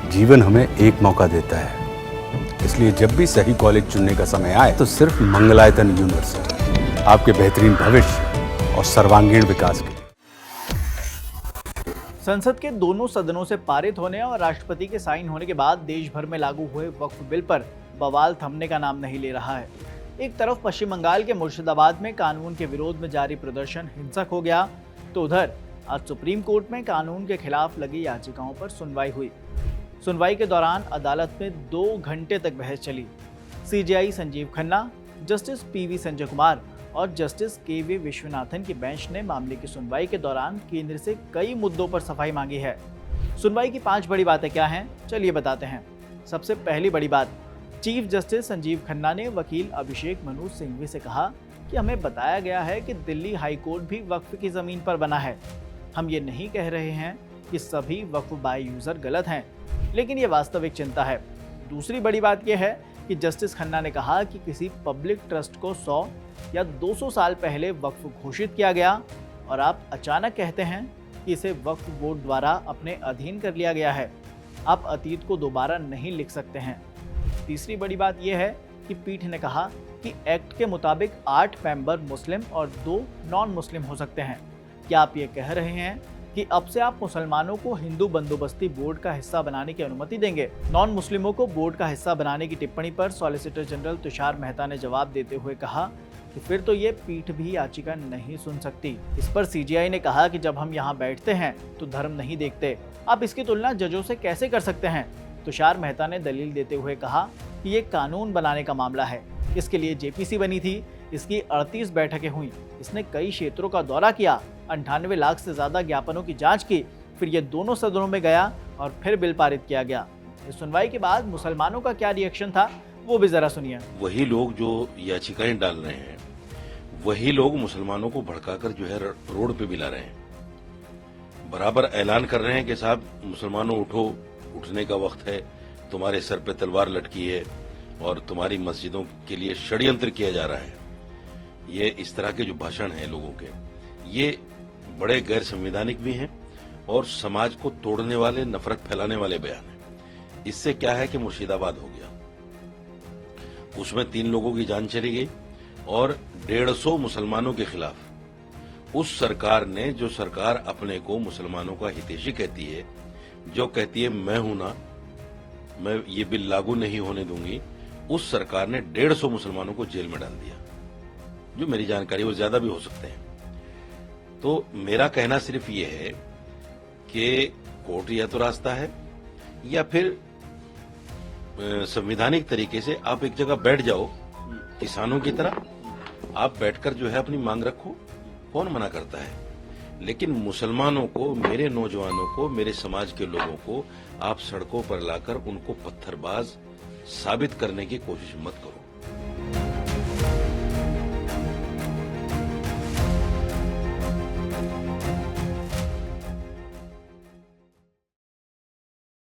जीवन हमें एक मौका देता है, इसलिए जब भी सही कॉलेज चुनने का समय आए तो सिर्फ मंगलायतन यूनिवर्सिटी आपके बेहतरीन भविष्य और सर्वांगीण विकास के लिए। संसद के दोनों सदनों से पारित होने और राष्ट्रपति के साइन होने के बाद देश भर में लागू हुए वक्फ बिल पर बवाल थमने का नाम नहीं ले रहा है। एक तरफ पश्चिम बंगाल के मुर्शिदाबाद में कानून के विरोध में जारी प्रदर्शन हिंसक हो गया, तो उधर आज सुप्रीम कोर्ट में कानून के खिलाफ लगी याचिकाओं पर सुनवाई हुई। सुनवाई के दौरान अदालत में 2 घंटे तक बहस चली। CJI Sanjeev Khanna, justice PV Sanjay Kumar और जस्टिस केवी विश्वनाथन की बेंच ने मामले की सुनवाई के दौरान केंद्र से कई मुद्दों पर सफाई मांगी है। सुनवाई की 5 बड़ी बातें क्या हैं, चलिए बताते हैं। सबसे पहली बड़ी बात, चीफ जस्टिस संजीव खन्ना ने वकील अभिषेक मनु सिंघवी से कहा कि हमें बताया गया है कि दिल्ली हाई कोर्ट भी वक्फ की जमीन पर बना है। हम ये नहीं कह रहे हैं कि सभी वक्फ बाय यूजर गलत हैं, लेकिन ये वास्तविक चिंता है। दूसरी बड़ी बात यह है कि जस्टिस खन्ना ने कहा कि किसी पब्लिक ट्रस्ट को 100 या 200 साल पहले वक्फ घोषित किया गया और आप अचानक कहते हैं कि इसे वक्फ बोर्ड द्वारा अपने अधीन कर लिया गया है। आप अतीत को दोबारा नहीं लिख सकते हैं। तीसरी बड़ी बात यह है कि पीठ ने कहा कि एक्ट के मुताबिक 8 मेंबर मुस्लिम और 2 नॉन मुस्लिम हो सकते हैं। क्या आप ये कह रहे हैं कि अब से आप मुसलमानों को हिंदू बंदोबस्ती बोर्ड का हिस्सा बनाने की अनुमति देंगे? नॉन मुस्लिमों को बोर्ड का हिस्सा बनाने की टिप्पणी पर सॉलिसिटर जनरल तुषार मेहता ने जवाब देते हुए कहा कि फिर तो ये पीठ भी याचिका नहीं सुन सकती। इस पर सीजेआई ने कहा कि जब हम यहाँ बैठते हैं तो धर्म नहीं देखते, आप इसकी तुलना जजों से कैसे कर सकते हैं? तुषार मेहता ने दलील देते हुए कहा कि ये कानून बनाने का मामला है, इसके लिए जेपीसी बनी थी, इसकी 38 बैठकें हुई, इसने कई क्षेत्रों का दौरा किया, 98 लाख से ज्यादा ज्ञापनों की जांच की, फिर ये दोनों सदनों में गया और फिर बिल पारित किया गया। इस सुनवाई के बाद मुसलमानों का क्या रिएक्शन था, वो भी जरा सुनिए। वही लोग जो याचिकाएं डाल रहे हैं, वही लोग मुसलमानों को भड़काकर जो है रोड पे भी ला रहे हैं। बराबर ऐलान कर रहे हैं कि साहब मुसलमानों उठो, उठने का वक्त है, तुम्हारे सर पे तलवार लटकी है और तुम्हारी मस्जिदों के लिए षड्यंत्र किया जा रहा है। ये इस तरह के जो भाषण हैं लोगों के, ये बड़े गैर संवैधानिक भी हैं और समाज को तोड़ने वाले, नफरत फैलाने वाले बयान हैं। इससे क्या है कि मुर्शिदाबाद हो गया, उसमें 3 लोगों की जान चली गई और 150 मुसलमानों के खिलाफ उस सरकार ने, जो सरकार अपने को मुसलमानों का हितैषी कहती है, जो कहती है मैं हूं ना, मैं ये बिल लागू नहीं होने दूंगी, उस सरकार ने 150 मुसलमानों को जेल में डाल दिया। जो मेरी जानकारी वो ज्यादा भी हो सकते हैं। तो मेरा कहना सिर्फ ये है कि कोर्ट या तो रास्ता है या फिर संवैधानिक तरीके से आप एक जगह बैठ जाओ, किसानों की तरह आप बैठकर जो है अपनी मांग रखो, कौन मना करता है। लेकिन मुसलमानों को, मेरे नौजवानों को, मेरे समाज के लोगों को आप सड़कों पर लाकर उनको पत्थरबाज साबित करने की कोशिश मत करो।